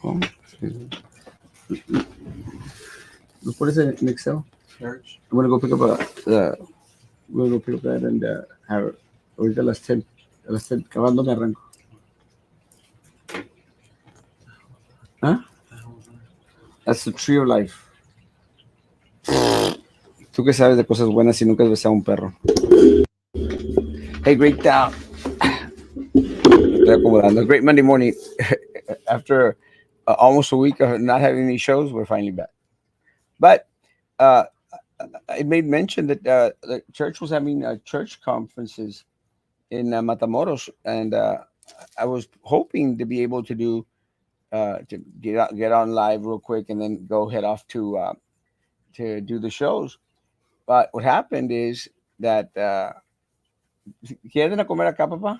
Oh, what is it in Excel? Church. I'm gonna go pick up we're gonna go pick up that and have ahorita a las 10, acabando me arranco. ¿Ah? That's the tree of life. Tú que sabes de cosas buenas y nunca has besado a un perro. Hey, great estoy acomodando. Great Monday morning. After almost a week of not having any shows, we're finally back. But uh, I made mention that the church was having church conferences in Matamoros, and I was hoping to be able to do to get on live real quick and then go head off to do the shows. But what happened is that ¿quieren a comer acá, papá?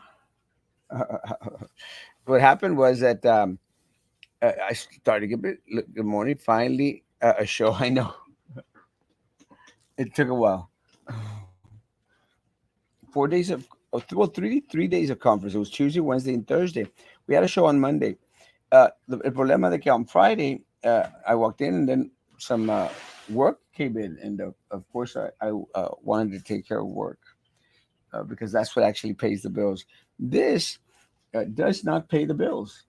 What happened was that I started to get good morning. Finally, a show. I know it took a while. 4 days of well, three days of conference. It was Tuesday, Wednesday, and Thursday. We had a show on Monday. El problema de que on Friday I walked in and then some work came in, and of course I wanted to take care of work because that's what actually pays the bills. This does not pay the bills.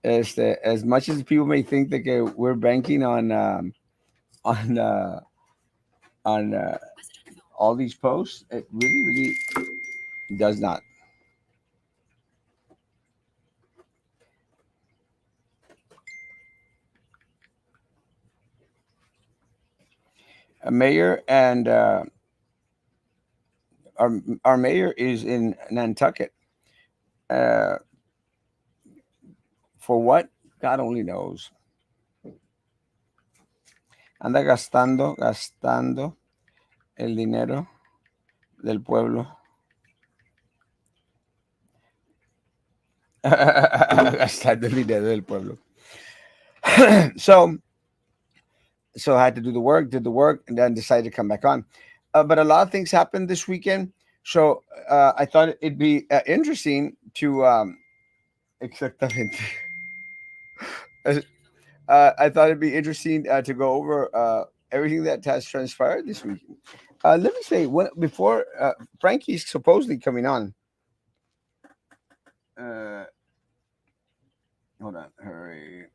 As much as people may think that we're banking on on all these posts, it really does not. A mayor and our mayor is in Nantucket. Uh, for what? God only knows. Anda gastando el dinero del pueblo. Gastando el dinero del pueblo. so so I had to do the work, did the work, and then decided to come back on. But a lot of things happened this weekend, so I thought it'd be interesting to exactamente. I thought it'd be interesting to go over everything that has transpired this week. Let me say, before Frankie's supposedly coming on. Uh, Hold on, hurry.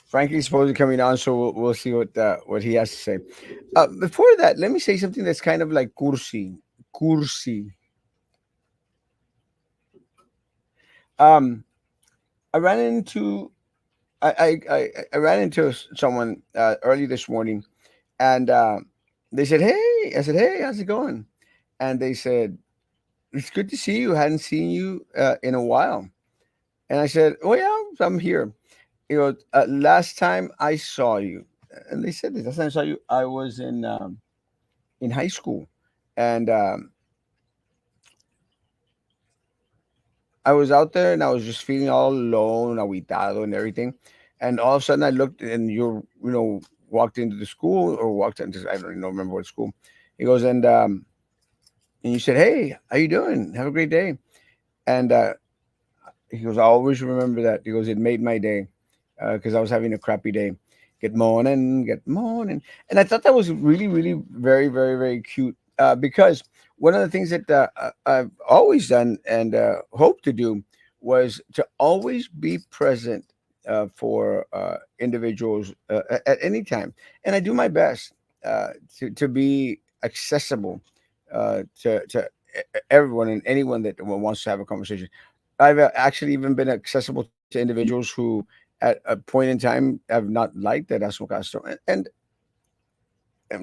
Frankie's supposedly coming on, so we'll see what he has to say. Before that, let me say something that's kind of like cursi. Cursi. Um, I ran into I ran into someone early this morning, and they said, "Hey," I said, "Hey, how's it going?" And they said, "It's good to see you. Hadn't seen you in a while." And I said, "Oh yeah, I'm here." He goes, "Last time I saw you," and they said, "The last time I saw you, I was in high school, and I was out there, and I was just feeling all alone, aguitado, and everything. And all of a sudden, I looked, and walked into the school or walked into I don't even remember what school." He goes, and you said, "Hey, how you doing? Have a great day." And he goes, "I always remember that." He goes, "It made my day because I was having a crappy day." Good morning. And I thought that was really, very, very, very cute because one of the things that I've always done and hope to do was to always be present for individuals at any time. And I do my best to be accessible to everyone and anyone that wants to have a conversation. I've actually even been accessible to individuals who, at a point in time, have not liked Erasmo Castro and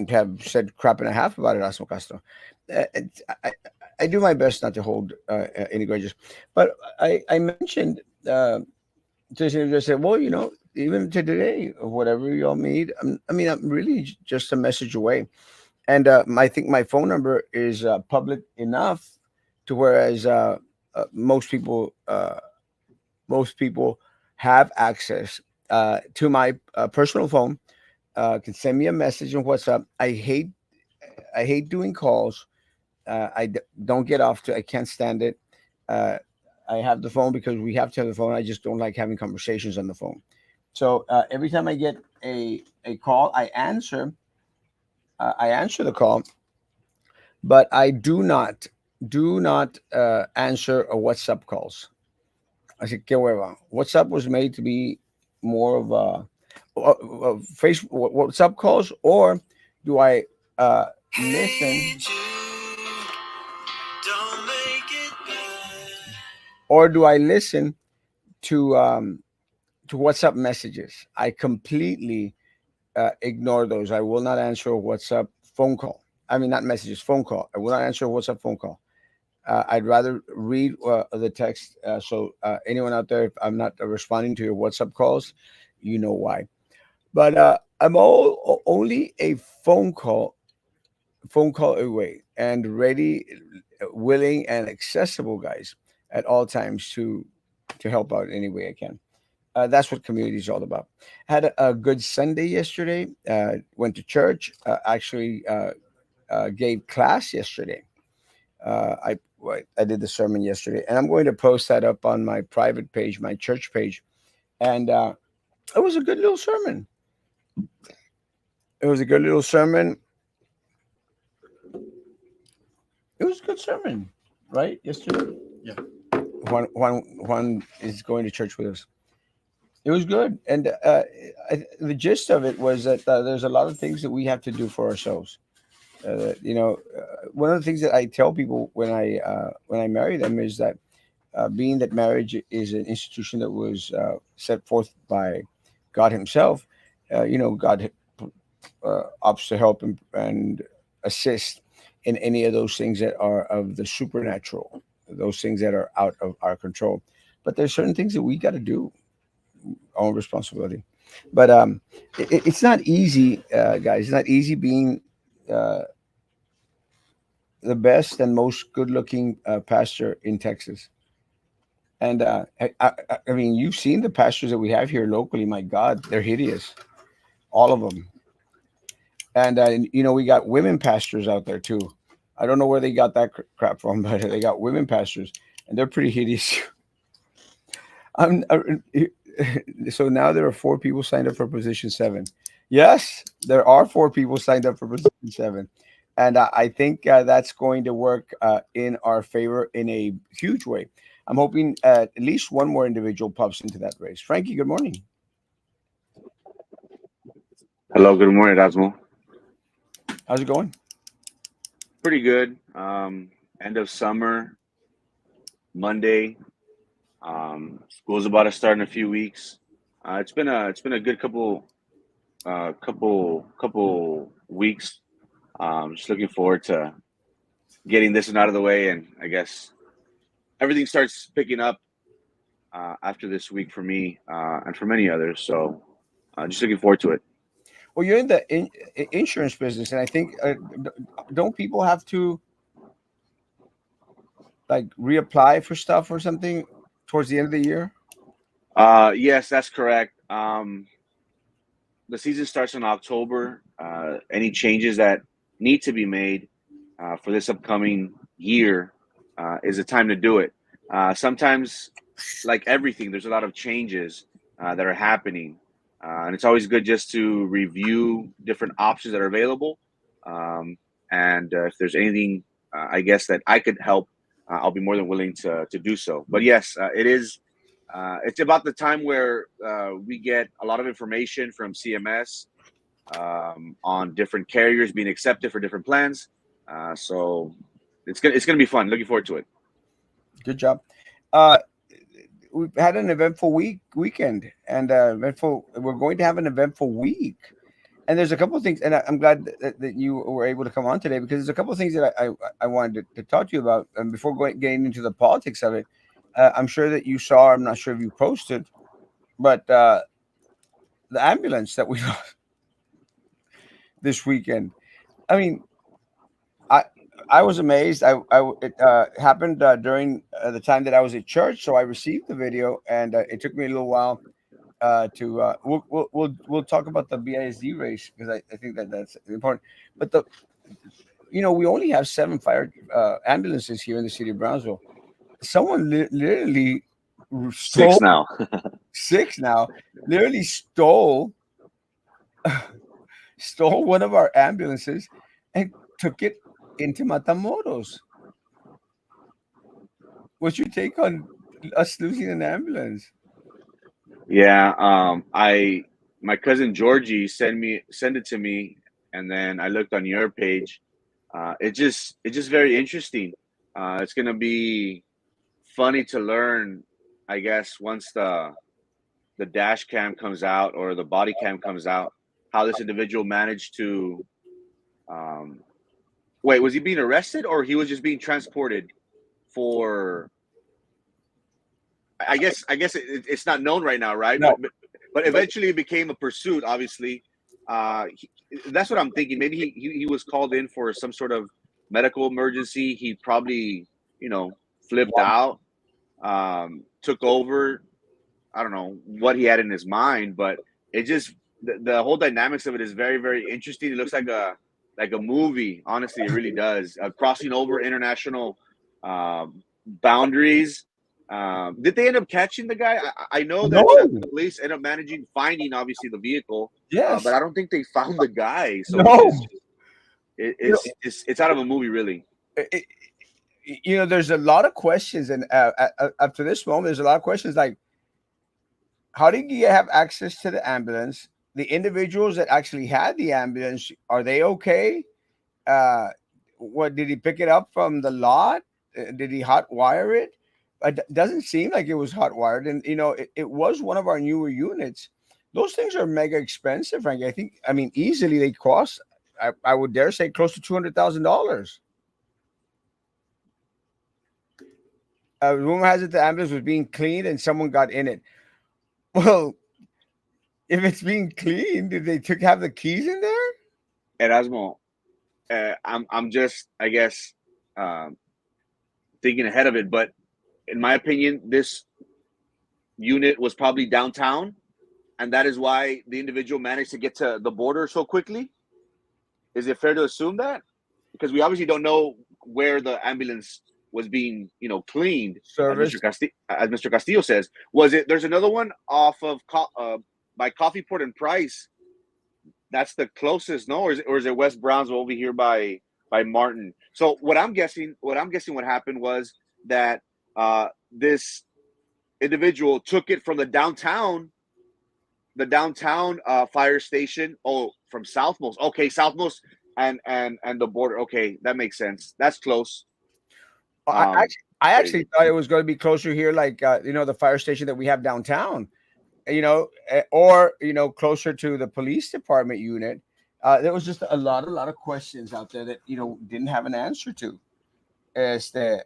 have said crap and a half about Erasmo Castro. I do my best not to hold any grudges, but I mentioned just said, well, even to today, or whatever y'all need, I mean, I'm really just a message away, and I think my phone number is public enough to whereas most people have access to my personal phone. Can send me a message on WhatsApp. I hate doing calls. Don't get off to. I can't stand it. Uh, I have the phone because we have to have the phone. I just don't like having conversations on the phone. So every time I get a call, I answer the call, but I do not answer a WhatsApp calls. Así que hueva. WhatsApp was made to be more of a Facebook WhatsApp calls, or do I uh, listen, or do I listen to WhatsApp messages? I completely ignore those. I will not answer a WhatsApp phone call. I mean, not messages, phone call. I will not answer a WhatsApp phone call. I'd rather read the text. So anyone out there, if I'm not responding to your WhatsApp calls, you know why. But I'm only a phone call away, and ready, willing, and accessible, guys, at all times to help out any way I can. That's what community is all about. Had a good Sunday yesterday. Went to church. Actually, gave class yesterday. I did the sermon yesterday, and I'm going to post that up on my private page, my church page. And it was a good little sermon. It was a good little sermon. It was a good sermon, right? Yesterday, Juan is going to church with us. It was good, and the gist of it was that there's a lot of things that we have to do for ourselves. One of the things that I tell people when I marry them is that being that marriage is an institution that was set forth by God Himself, God opts to help and assist in any of those things that are of the supernatural, those things that are out of our control. But there's certain things that we got to do, own responsibility. But it's not easy, guys. It's not easy being uh, the best and most good-looking pastor in Texas. And I mean, you've seen the pastors that we have here locally. My God, they're hideous, all of them. And we got women pastors out there too. I don't know where they got that crap from, but they got women pastors, and they're pretty hideous. I'm so now there are 4 people signed up for position 7. Yes, there are 4 people signed up for position 7, and I think that's going to work in our favor in a huge way. I'm hoping at least one more individual pops into that race. Frankie, good morning. Hello, good morning, Erasmo. How's it going? Pretty good. End of summer, Monday. School's about to start in a few weeks. It's been a good couple weeks. Just looking forward to getting this one out of the way, and I guess everything starts picking up after this week for me and for many others. So, just looking forward to it. Well, you're in the insurance business, and I think don't people have to like reapply for stuff or something towards the end of the year? Yes, that's correct. The season starts in October. Any changes that need to be made for this upcoming year is the time to do it. Sometimes, like everything, there's a lot of changes that are happening, and it's always good just to review different options that are available. Um, and if there's anything, I guess that I could help, I'll be more than willing to do so. But yes, it is it's about the time where we get a lot of information from CMS on different carriers being accepted for different plans. So it's gonna be fun. Looking forward to it. Good job. Uh, we've had an eventful weekend, and eventful. We're going to have an eventful week. And there's a couple of things, and I'm glad that you were able to come on today because there's a couple of things that I wanted to talk to you about. And before getting into the politics of it, I'm sure that you saw. I'm not sure if you posted, but the ambulance that we got this weekend. I mean, I I was amazed. It happened during the time that I was at church, so I received the video, and it took me a little while to we'll talk about the BISD race because I think that that's important. But we only have 7 fire ambulances here in the city of Brownsville. someone literally Six stole now. six now, literally stole one of our ambulances and took it into Matamoros. What's your take on us losing an ambulance? Yeah, I my cousin Georgie send it to me, and then I looked on your page. It's just very interesting. It's gonna be funny to learn, I guess, once the dash cam comes out or the body cam comes out, how this individual managed to. Um, wait, was he being arrested or he was just being transported for? It's not known right now, right? No, But but eventually it became a pursuit. Obviously, that's what I'm thinking. Maybe he was called in for some sort of medical emergency. He probably flipped out, took over. I don't know what he had in his mind, but it just the whole dynamics of it is very very interesting. It looks like a movie. Honestly, it really does. Crossing over international boundaries. Did they end up catching the guy? I know that no, the police end up managing finding obviously the vehicle, but yes, I don't think they found the guy. So no. You know, it's out of a movie, really. it, there's a lot of questions, and up to this moment, there's a lot of questions like, how did you have access to the ambulance? The individuals that actually had the ambulance, are they okay? Uh, what did he pick it up from the lot? Did he hot wire it? It doesn't seem like it was hot wired, and it was one of our newer units. Those things are mega expensive, Frankie. I mean, easily they cost. I would dare say close to $200,000. Rumor has it the ambulance was being cleaned and someone got in it. Well, if it's being cleaned, did they took have the keys in there? Erasmo, I'm just I guess um, thinking ahead of it, but in my opinion, this unit was probably downtown, and that is why the individual managed to get to the border so quickly. Is it fair to assume that? Because we obviously don't know where the ambulance was being, cleaned, Service. As Mr. Castillo says. Was it? There's another one off of by Coffeeport and Price. That's the closest, no, or is it West Brownsville over here by Martin? So what happened was that this individual took it from the downtown fire station. Oh, from Southmost. Okay, Southmost and the border. Okay, that makes sense. That's close. I actually Crazy. thought it was going to be closer here, like the fire station that we have downtown. Or closer to the police department unit. There was just a lot of questions out there that didn't have an answer to. Este,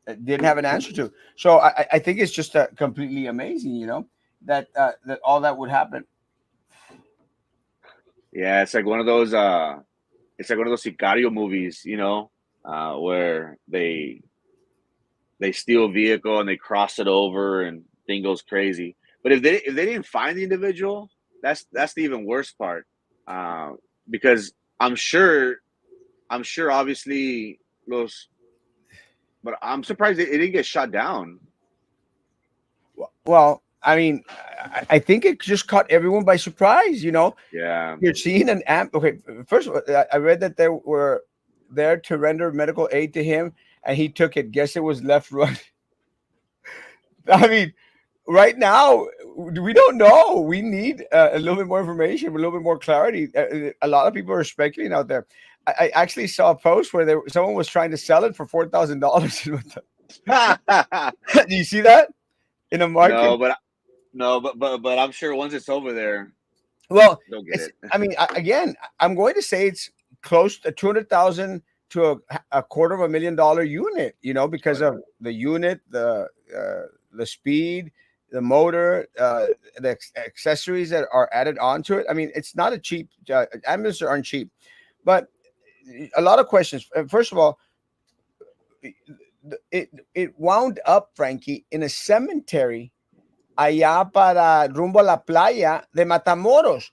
didn't have an answer to. So I think it's just completely amazing, that all that would happen. Yeah, it's like one of those. It's like one of those Sicario movies, where they steal a vehicle and they cross it over and thing goes crazy. But if they didn't find the individual, that's the even worse part. Uh, because I'm sure obviously los, but I'm surprised it didn't get shot down. Well, I mean, I think it just caught everyone by surprise. Yeah, You're seeing an amp. Okay, first of all, I read that they were there to render medical aid to him, and he took it. Guess it was left run. I mean, right now we don't know. We need a little bit more information, a little bit more clarity. A lot of people are speculating out there. I actually saw a post where someone was trying to sell it for $4,000. Do you see that in a market? no, but no, but I'm sure once it's over there, Well, they'll get it's. it. I mean, again, I'm going to say it's close to 200,000 to a quarter of $1 million unit. Because of the unit, the speed, the motor, the accessories that are added onto it. I mean, it's not a cheap. Ambulances aren't cheap, but a lot of questions. First of all, it wound up, Frankie, in a cemetery allá para rumbo a la playa de Matamoros.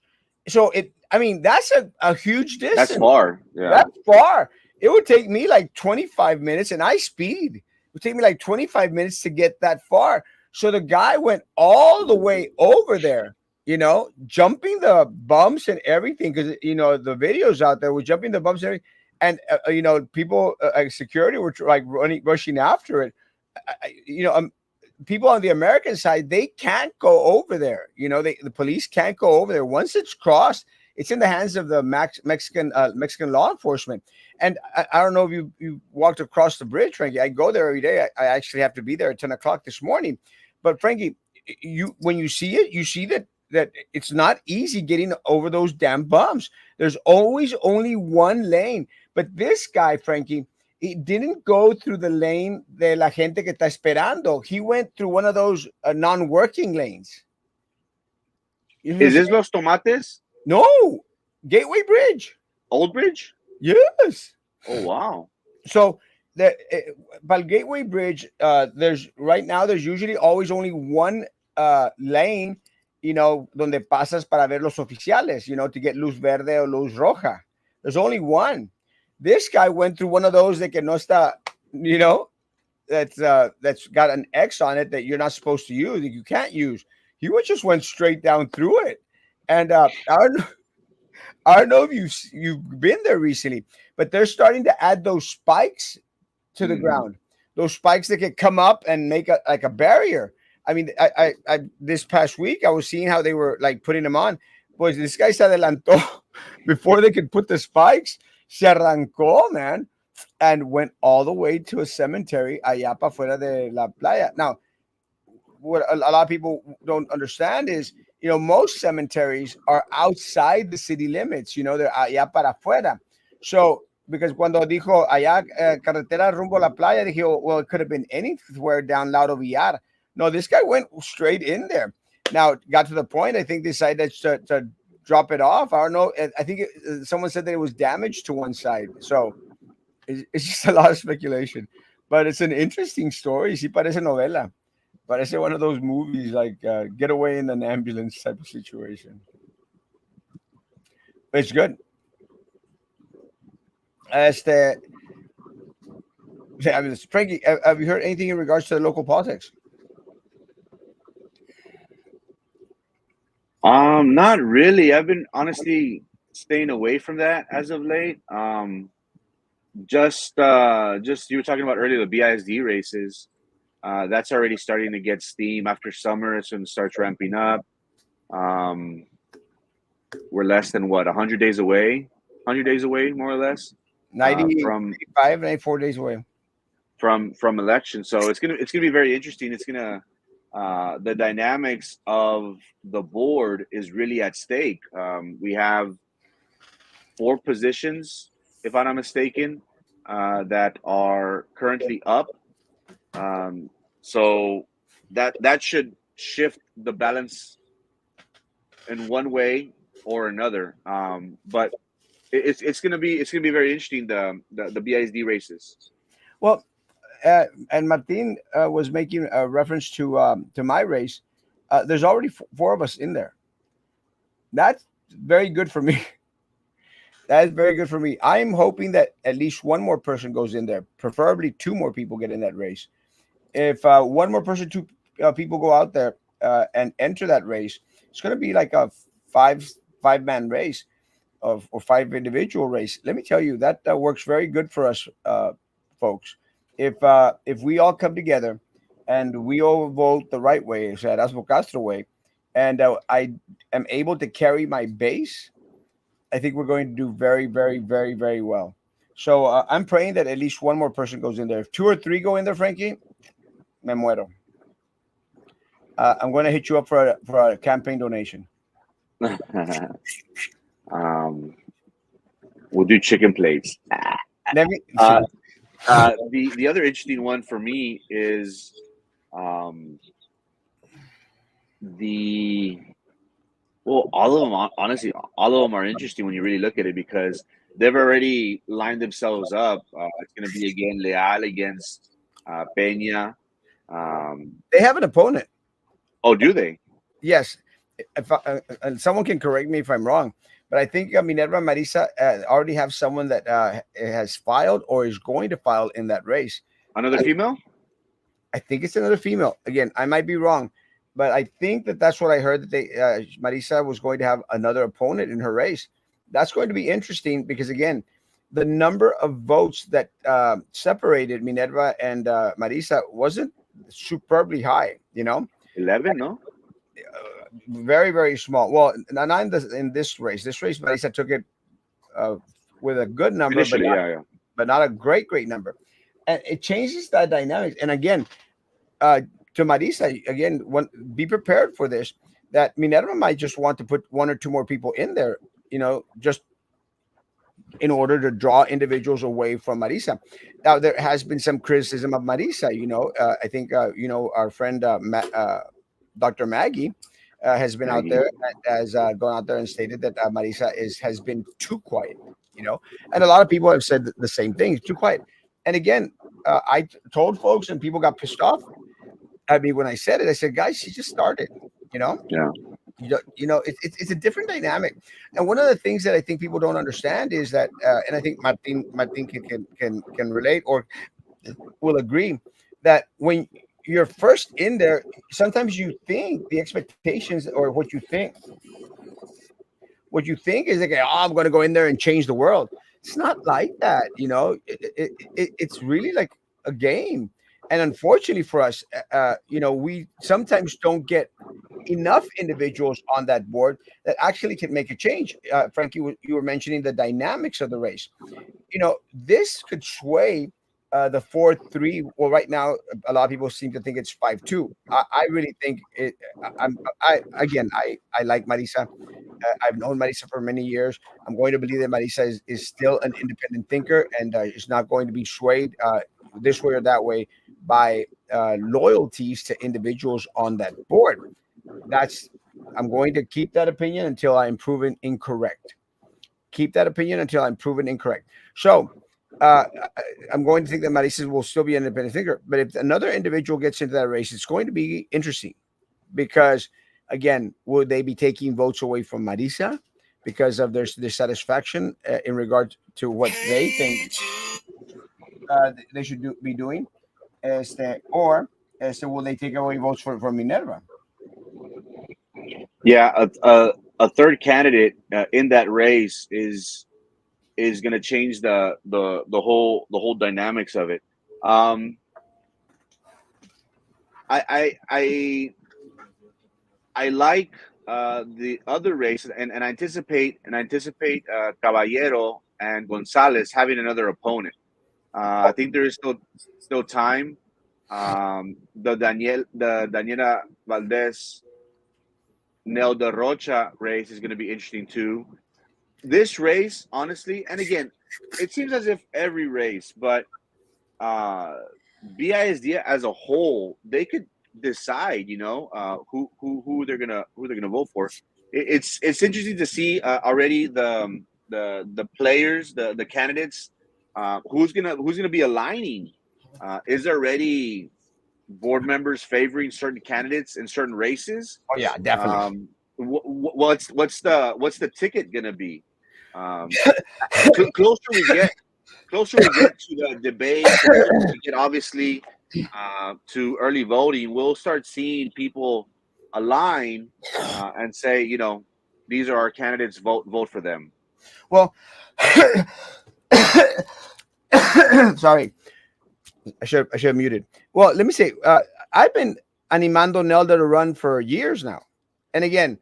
So I mean, that's a huge That's distance. far. Yeah. That's far. It would take me like 25 minutes, and I speed. It would take me like 25 minutes to get that far. So the guy went all the way over there, jumping the bumps and everything. Because, the videos out there were jumping the bumps and everything. And, people, security were like rushing after it. I, I- you know, um, People on the American side, they can't go over there. The police can't go over there. Once it's crossed, it's in the hands of the Mexican law enforcement. And I don't know if you walked across the bridge, Frankie. I go there every day. I actually have to be there at 10 o'clock this morning. But Frankie, you when you see it, you see that it's not easy getting over those damn bumps. There's always only one lane. But this guy, Frankie, he didn't go through the lane de la gente que está esperando. He went through one of those non-working lanes. You know what I'm Is this saying? Los Tomates? No, Gateway Bridge. Old Bridge? Yes. Oh wow. So the by Gateway Bridge, there's right now there's usually always only one lane, donde pasas para ver los oficiales, to get luz verde or luz roja. There's only one. This guy went through one of those that que no está, that's got an X on it that you're not supposed to use, that you can't use. He just went straight down through it, and I don't know if you've been there recently, but they're starting to add those spikes to the Hmm. ground. Those spikes that can come up and make a barrier. I mean, I this past week I was seeing how they were like putting them on. Pues this guy se adelantó before they could put the spikes. Se arrancó, man, and went all the way to a cemetery allá para fuera de la playa. Now, what a lot of people don't understand is, most cemeteries are outside the city limits. They're allá para afuera. So, because cuando dijo allá carretera rumbo a la playa, dije, "Oh, well, it could have been anywhere down Lauro Villar." No, this guy went straight in there. Now, it got to the point, I think they decided to drop it off. I don't know. I think someone said that it was damaged to one side. So, it's just a lot of speculation. But it's an interesting story. Sí parece novela. Parece one of those movies like Get Away in an Ambulance type of situation. It's good. Este, I mean, Frankie, have you heard anything in regards to the local politics? Not really. I've been honestly staying away from that as of late. Just you were talking about earlier the BISD races. That's already starting to get steam after summer. It's when it starts ramping up. Um, we're less than what 100 days away, 100 days away, more or less, 90, from 95, 94 days away. from election. So it's gonna be very interesting. It's gonna the dynamics of the board is really at stake. We have four positions, if I'm not mistaken, that are currently up. Um, so that should shift the balance in one way or another. But it's gonna be very interesting the BISD races. Well, and Martin was making a reference to my race. There's already four of us in there. That's very good for me. That is very good for me. I'm hoping that at least one more person goes in there. Preferably two more people get in that race. If one more person, two people go out there and enter that race, it's going to be like a five man race or five individual race. Let me tell you that works very good for us, folks. If we all come together and we all vote the right way, so Erasmo Castro way, and I am able to carry my base, I think we're going to do very, very, very, very well. So I'm praying that at least one more person goes in there. If two or three go in there, Frankie, me muero. I'm going to hit you up for a campaign donation. um, we'll do chicken plates. Let me. Uh, the other interesting one for me is um, the well, all of them honestly, all of them are interesting when you really look at it because they've already lined themselves up. It's going to be again Leal against Peña. Um, They have an opponent. oh, do they? Yes. If someone can correct me if I'm wrong, But I think Minerva and Marisa already have someone that has filed or is going to file in that race. Another female? I think it's another female. Again, I might be wrong, but I think that that's what I heard, that they Marisa was going to have another opponent in her race. That's going to be interesting because again, the number of votes that separated Minerva and Marisa wasn't superbly high. 11, no? Very very small. Well, not in this race. This race, Marisa took it uh, with a good number, Initially, yeah, yeah. but not a great number, and it changes that dynamics. And again, uh, to Marisa, again, be prepared for this. That Minerva might just want to put one or two more people in there, just in order to draw individuals away from Marisa. Now, there has been some criticism of Marisa. I think our friend Dr. Maggie has been out Maggie. there, has gone out there and stated that Marisa has been too quiet. And a lot of people have said the same thing, too quiet. And again, told folks, and people got pissed off at me when I said it. I said, guys, she just started. You know, Yeah. it's a different dynamic. And one of the things that I think people don't understand is that, and I think Martin can relate or will agree, that when you're first in there, sometimes you think the expectations or what you think is like, oh, I'm going to go in there and change the world. It's not like that. It's really like a game. And unfortunately for us, we sometimes don't get enough individuals on that board that actually can make a change. Frankie, you were mentioning the dynamics of the race. This could sway the 4-3. Well, right now, a lot of people seem to think it's 5-2. I really think it. I like Marisa. I've known Marisa for many years. I'm going to believe that Marisa is still an independent thinker and is not going to be swayed this way or that way by loyalties to individuals on that board. That's I'm going to keep that opinion until I'm proven incorrect. Keep that opinion until I'm proven incorrect. So I'm going to think that Marisa will still be an independent thinker. But if another individual gets into that race, it's going to be interesting because, again, would they be taking votes away from Marisa because of their dissatisfaction in regard to what they think they should be doing? Or will they take away votes from Minerva? Yeah, a third candidate in that race is going to change the whole dynamics of it. Um, I I I I like the other race, and I anticipate Caballero and Gonzalez having another opponent. I think there is still time. The Daniela Valdez Nelda Rocha race is going to be interesting too. This race, honestly, and again, it seems as if every race, but uh, BISD as a whole, they could decide, who they're gonna vote for. It's interesting to see already the players, the candidates, who's gonna be aligning. Is there already board members favoring certain candidates in certain races? Oh yeah, definitely. Um, what's the ticket gonna be? Um, closer we get to the debates, and closer we get obviously to early voting, we'll start seeing people align and say, these are our candidates. Vote for them. Well, sorry, I should have muted. Well, let me say, I've been animando Nelda to run for years now, and again,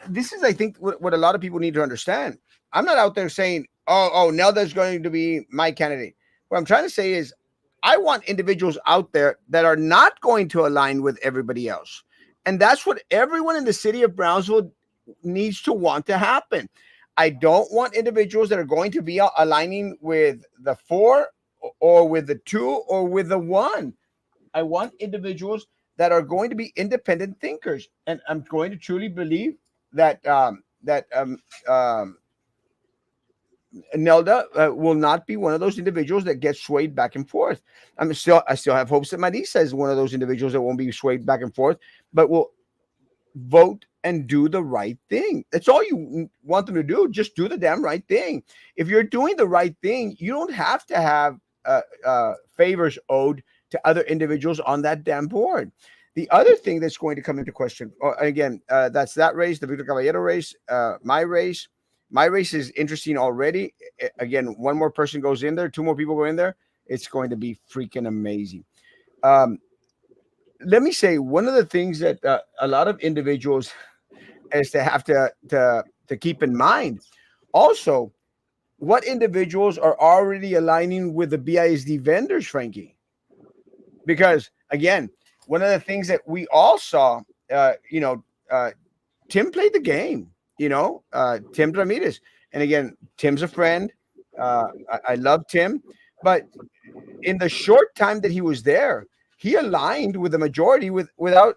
this is, I think, what a lot of people need to understand. I'm not out there saying, oh, Nelda's going to be my candidate. What I'm trying to say is, I want individuals out there that are not going to align with everybody else. And that's what everyone in the city of Brownsville needs to want to happen. I don't want individuals that are going to be aligning with the four or with the two or with the one. I want individuals that are going to be independent thinkers, and I'm going to truly believe that Nelda will not be one of those individuals that gets swayed back and forth. I still have hopes that Marisa is one of those individuals that won't be swayed back and forth, but will vote and do the right thing. That's all you want them to do. Just do the damn right thing. If you're doing the right thing, you don't have to have favors owed to other individuals on that damn board. The other thing that's going to come into question, again, that's that race, the Victor Caballero race, my race. My race is interesting already. Again, one more person goes in there, two more people go in there. It's going to be freaking amazing. Um, Let me say one of the things that a lot of individuals is to have to keep in mind. Also, what individuals are already aligning with the BISD vendors, Frankie? Because again, one of the things that we all saw, you know, Tim played the game. Tim Ramirez, and again, Tim's a friend. I love Tim, but in the short time that he was there, he aligned with the majority without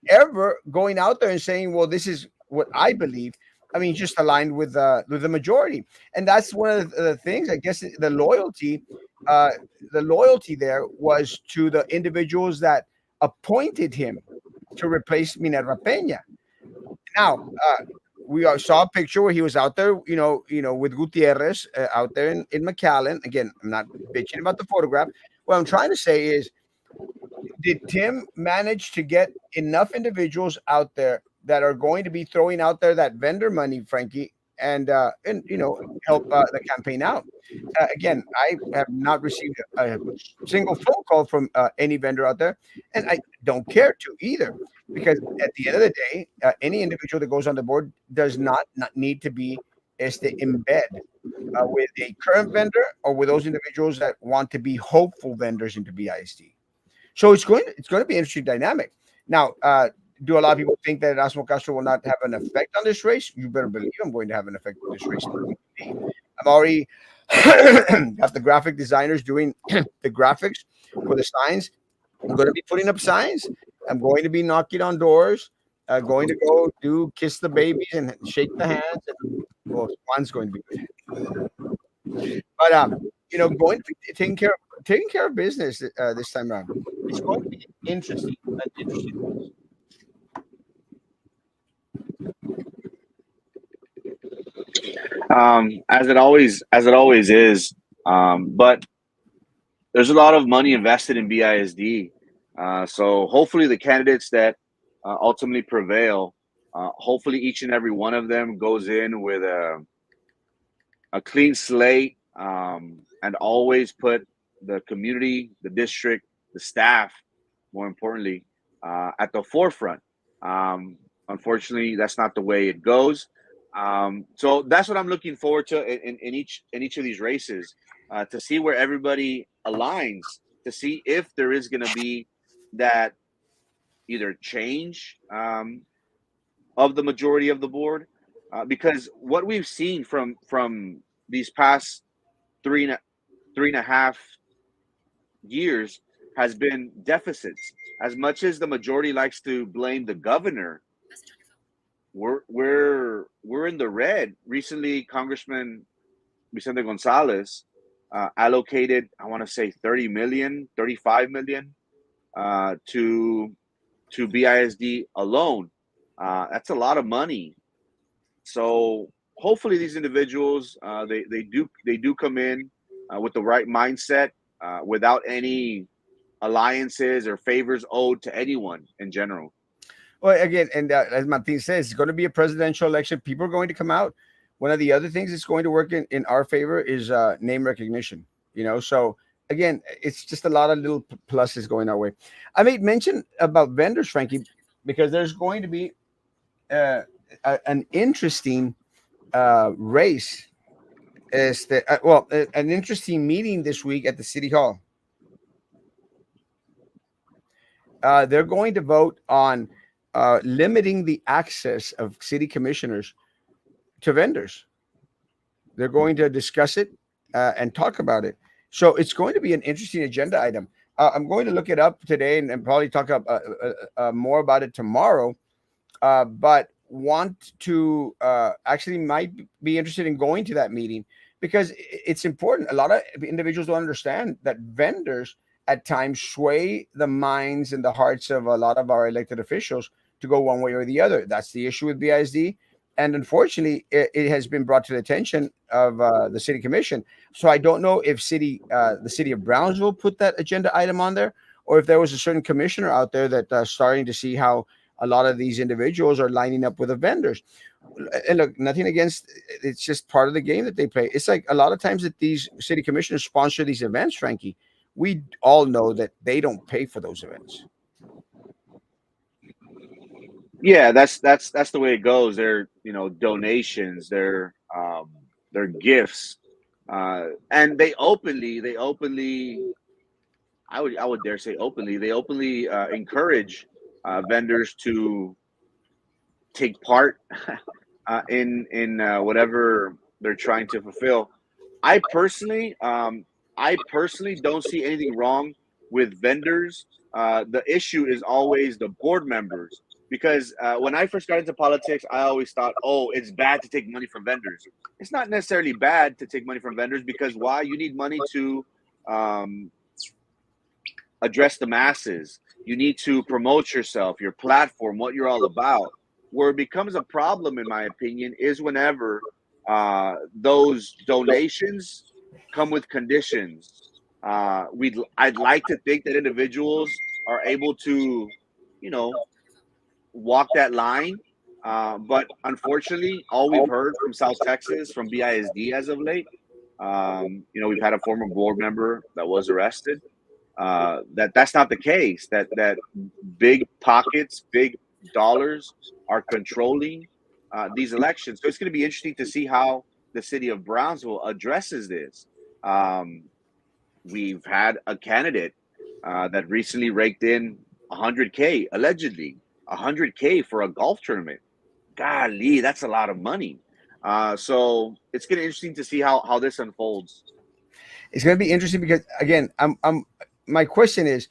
ever going out there and saying, "Well, this is what I believe." I mean, just aligned with the majority, and that's one of the things. I guess uh, the loyalty there was to the individuals that appointed him to replace Minerva Peña. Now, saw a picture where he was out there, with Gutierrez out there in McAllen. Again, I'm not bitching about the photograph. What I'm trying to say is, did Tim manage to get enough individuals out there that are going to be throwing out there that vendor money, Frankie, and help the campaign out? Again, I have not received a single phone call from any vendor out there, and I don't care to either, because at the end of the day, any individual that goes on the board does not need to be embed with a current vendor or with those individuals that want to be hopeful vendors into BISD. So it's going to be an interesting dynamic. Now, do a lot of people think that Erasmo Castro will not have an effect on this race? You better believe I'm going to have an effect on this race. I'm already got the graphic designers doing the graphics for the signs. I'm going to be putting up signs. I'm going to be knocking on doors. Going to go do kiss the babies and shake the hands. And, well, one's going to be good. But going to be taking care of business this time around. It's going to be interesting. An interesting. As it always is. But there's a lot of money invested in BISD. So hopefully the candidates that ultimately prevail, hopefully each and every one of them goes in with a clean slate, and always put the community, the district, the staff, more importantly, at the forefront. Unfortunately, that's not the way it goes. So that's what I'm looking forward to in each of these races, to see where everybody aligns, to see if there is going to be that either change, of the majority of the board, because what we've seen from these past three and a half years has been deficits. As much as the majority likes to blame the governor, we're in the red. Recently, Congressman Vicente Gonzalez allocated, I want to say 30 million, 35 million, to BISD alone. That's a lot of money. So hopefully these individuals, they do come in with the right mindset, without any alliances or favors owed to anyone in general. Well, again, and as Martin says, it's going to be a presidential election. People are going to come out. One of the other things that's going to work in our favor is name recognition. So again, it's just a lot of little pluses going our way. I made mention about vendors, Frankie, because there's going to be uh, an interesting race. An interesting meeting this week at the city hall. They're going to vote on limiting the access of city commissioners to vendors. They're going to discuss it and talk about it. So it's going to be an interesting agenda item. I'm going to look it up today and probably talk more about it tomorrow. But want to actually might be interested in going to that meeting because it's important. A lot of individuals don't understand that vendors at times sway the minds and the hearts of a lot of our elected officials to go one way or the other. That's the issue with BISD. And unfortunately, it has been brought to the attention of the city commission. So I don't know if the city of Brownsville put that agenda item on there, or if there was a certain commissioner out there that starting to see how a lot of these individuals are lining up with the vendors. And look, nothing against, it's just part of the game that they play. It's like a lot of times that these city commissioners sponsor these events, Frankie. We all know that they don't pay for those events. Yeah, that's the way it goes. They're, donations, they're gifts, and they openly, I would dare say openly, they openly encourage vendors to take part in whatever they're trying to fulfill. I personally, um, I personally don't see anything wrong with vendors. The issue is always the board members, because when I first got into politics, I always thought, oh, it's bad to take money from vendors. It's not necessarily bad to take money from vendors, because why? You need money to um, address the masses. You need to promote yourself, your platform, what you're all about. Where it becomes a problem, in my opinion, is whenever those donations come with conditions. I'd like to think that individuals are able to, you know, walk that line. But unfortunately, all we've heard from South Texas, from BISD as of late, we've had a former board member that was arrested. That's not the case. That big pockets, big dollars are controlling these elections. So it's going to be interesting to see how the city of Brownsville addresses this. Um, we've had a candidate that recently raked in 100K, allegedly 100K for a golf tournament. Golly, that's a lot of money. So it's going to be interesting to see how this unfolds. It's going to be interesting because again, my question is,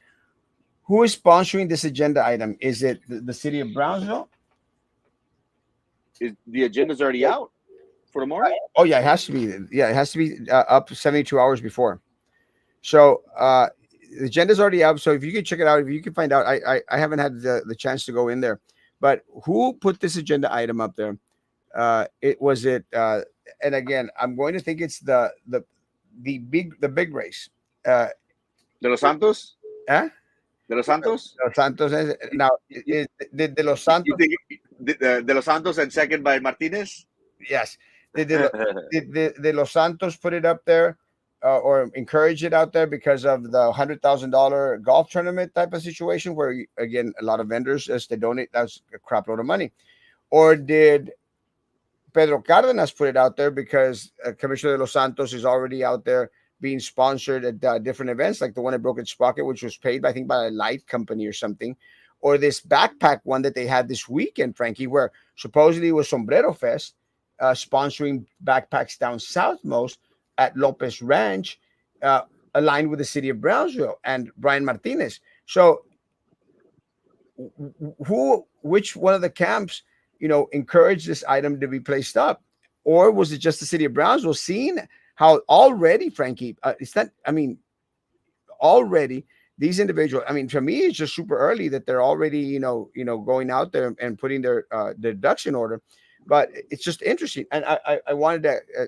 who is sponsoring this agenda item? Is it the city of Brownsville? Is the agenda's already out for tomorrow? Oh yeah, it has to be. Yeah, it has to be up 72 hours before. So the agenda's already out. So if you can check it out, if you can find out, I haven't had the chance to go in there, but who put this agenda item up there? It was it, and again, I'm going to think it's the big race. Uh, De los Santos? eh? De los Santos? Los Santos. Now, You, de Los you Santos. think de los Santos and second by Martinez? Yes. Did Los Santos put it up there or encourage it out there because of the $100,000 golf tournament type of situation where, again, a lot of vendors, as they donate, that's a crap load of money? Or did Pedro Cardenas put it out there because Commissioner de Los Santos is already out there being sponsored at different events, like the one at Broken Sprocket, which was paid, I think, by a light company or something, or this backpack one that they had this weekend, Frankie, where supposedly it was Sombrero Fest, sponsoring backpacks down southmost at Lopez Ranch, uh, aligned with the city of Brownsville and Brian Martinez. So which one of the camps, encouraged this item to be placed up, or was it just the city of Brownsville seeing how already, Frankie, it's not? I mean, already these individuals. I mean, for me, it's just super early that they're already, going out there and putting their ducks in order. But it's just interesting, and I wanted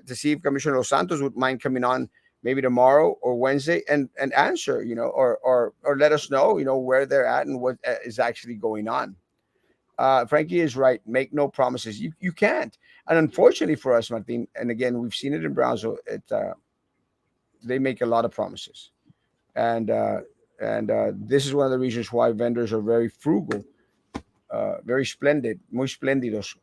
to see if Commissioner Los Santos would mind coming on maybe tomorrow or Wednesday and answer, or let us know, where they're at and what is actually going on. Frankie is right. Make no promises. You can't. And unfortunately for us, Martin, and again, we've seen it in Brownsville. They make a lot of promises, and this is one of the reasons why vendors are very frugal, very splendid, muy splendidos,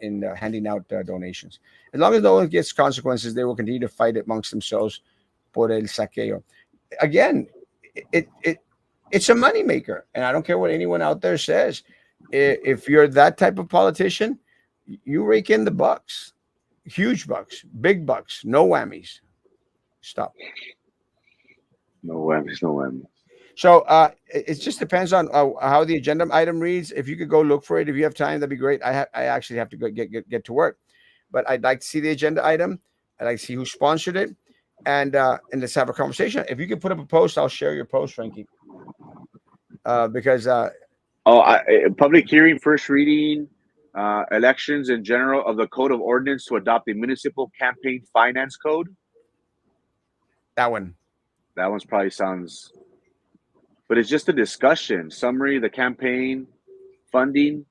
in handing out donations. As long as no one gets consequences, they will continue to fight amongst themselves por el saqueo. Again, it it's a moneymaker, and I don't care what anyone out there says. If you're that type of politician, you rake in the bucks, huge bucks, big bucks, no whammies. Stop. No whammies, no whammies. So it just depends on how the agenda item reads. If you could go look for it, if you have time, that'd be great. I actually have to go get to work, but I'd like to see the agenda item. I'd like to see who sponsored it. and let's have a conversation. If you can put up a post, I'll share your post, Frankie, because Oh, public hearing, first reading, elections in general of the Code of Ordinance to adopt the Municipal Campaign Finance Code. that one. That one's probably sounds, but it's just a discussion summary, the campaign funding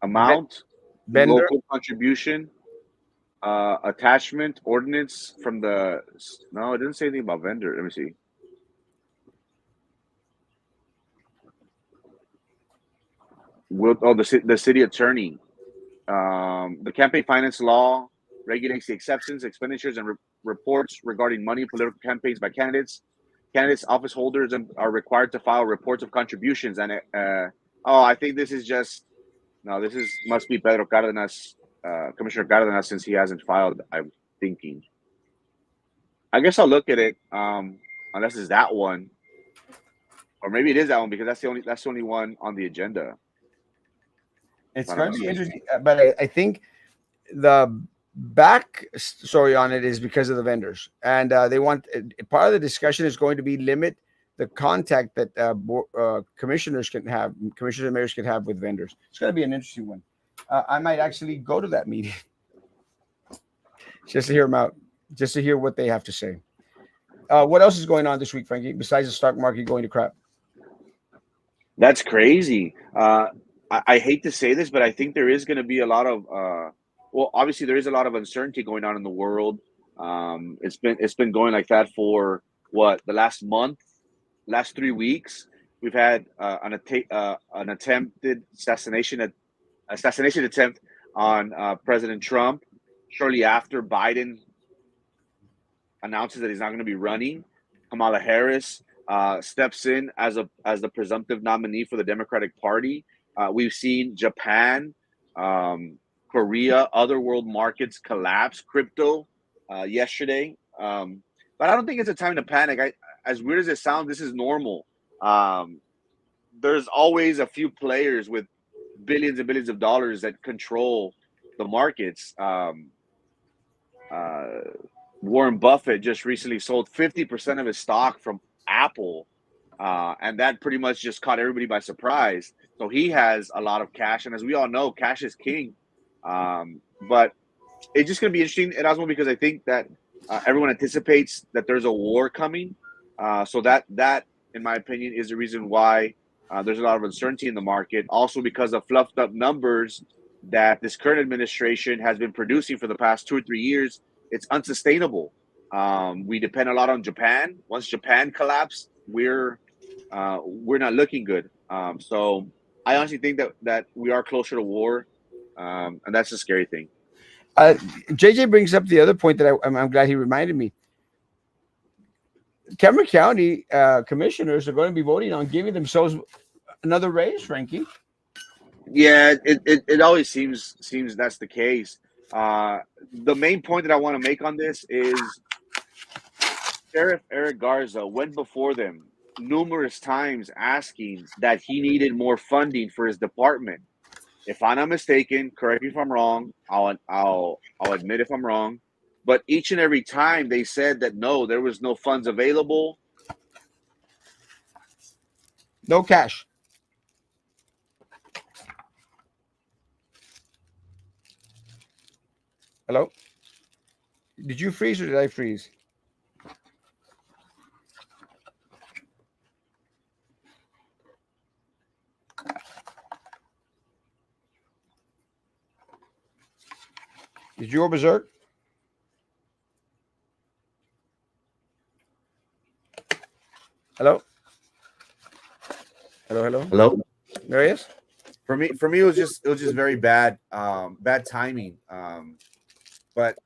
amount, Vendor. local contribution, attachment, ordinance from the. No, it didn't say anything about vendor. Let me see. The city attorney. The campaign finance law regulates the acceptance, expenditures, and reports regarding money in political campaigns by candidates. Candidates, office holders, are required to file reports of contributions. And I think this is just no. This is must be Pedro Cardenas, Commissioner Cardenas, since he hasn't filed. I'm thinking. I guess I'll look at it. Unless it's that one, or maybe it is that one because that's the only one on the agenda. If It's I'm not going to be mistaken. interesting, but I think the back story on it is because of the vendors, and they want part of the discussion is going to be limit the contact that commissioners can have, commissioners and mayors can have with vendors. It's going to be an interesting one. I might actually go to that meeting just to hear them out, just to hear what they have to say. What else is going on this week, Frankie? Besides the stock market going to crap, That's crazy. I hate to say this, but I think there is going to be a lot of well, obviously there is a lot of uncertainty going on in the world. It's been going like that for what the last month, last 3 weeks. We've had an attempted assassination attempt on President Trump. Shortly after, Biden announces that he's not going to be running. Kamala Harris steps in as the presumptive nominee for the Democratic Party. We've seen Japan, Korea, other world markets collapse. Crypto yesterday, but I don't think it's a time to panic. As weird as it sounds, this is normal. Um, there's always a few players with billions and billions of dollars that control the markets. Uh, Warren Buffett just recently sold 50% of his stock from Apple, and that pretty much just caught everybody by surprise. So he has a lot of cash, and as we all know, cash is king. But it's just going to be interesting, Erasmo, because I think that everyone anticipates that there's a war coming. So that, in my opinion, is the reason why there's a lot of uncertainty in the market. Also, because of fluffed up numbers that this current administration has been producing for the past 2 or 3 years, it's unsustainable. We depend a lot on Japan. Once Japan collapses, we're not looking good. So I honestly think that we are closer to war, and that's a scary thing. uh, JJ brings up the other point that I'm glad he reminded me. Cameron County commissioners are going to be voting on giving themselves another raise, Frankie. Yeah, it always seems that's the case. Uh, the main point that I want to make on this is Sheriff Eric Garza went before them numerous times asking that he needed more funding for his department. If I'm not mistaken, correct me if I'm wrong. I'll admit if I'm wrong. But each and every time they said that no, there was no funds available. No cash. Hello? Did you freeze or did I freeze? Did you go berserk? Hello? Hello, hello? Hello. There he is? For me, it was just very bad, bad timing. But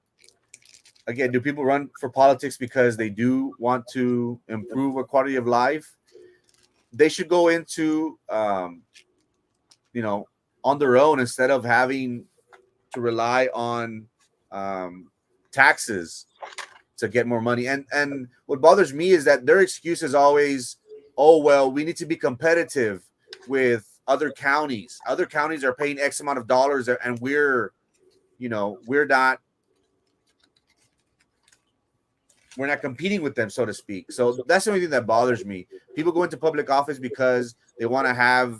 again, do people run for politics because they do want to improve a quality of life? They should go into, you know, on their own instead of having to rely on um, taxes to get more money. And what bothers me is that their excuse is always, oh well, we need to be competitive with other counties. Other counties are paying X amount of dollars, and we're not we're not competing with them, so to speak. So that's the only thing that bothers me. People go into public office because they want to have,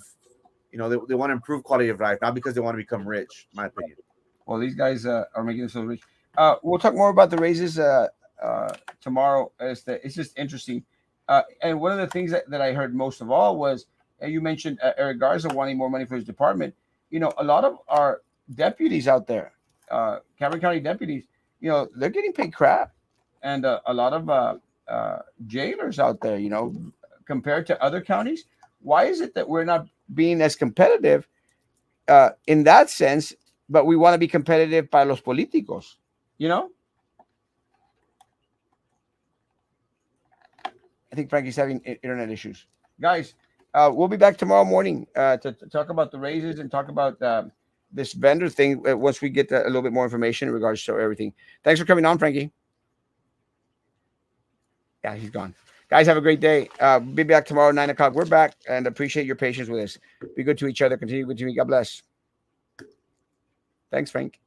they want to improve quality of life, not because they want to become rich. In my opinion. Well, these guys are making themselves rich. We'll talk more about the raises tomorrow. It's just interesting. And one of the things that I heard most of all was you mentioned Eric Garza wanting more money for his department. A lot of our deputies out there, Cameron County deputies, they're getting paid crap, and a lot of jailers out there, compared to other counties. Why is it that we're not being as competitive in that sense, but we want to be competitive para los políticos? You know, I think Frankie's having internet issues. Guys, we'll be back tomorrow morning to talk about the raises and talk about this vendor thing once we get a little bit more information in regards to everything. Thanks for coming on, Frankie. Yeah, he's gone. Guys, have a great day. Be back tomorrow, 9 o'clock. We're back and appreciate your patience with us. Be good to each other. Continue good to me. God bless. Thanks, Frank.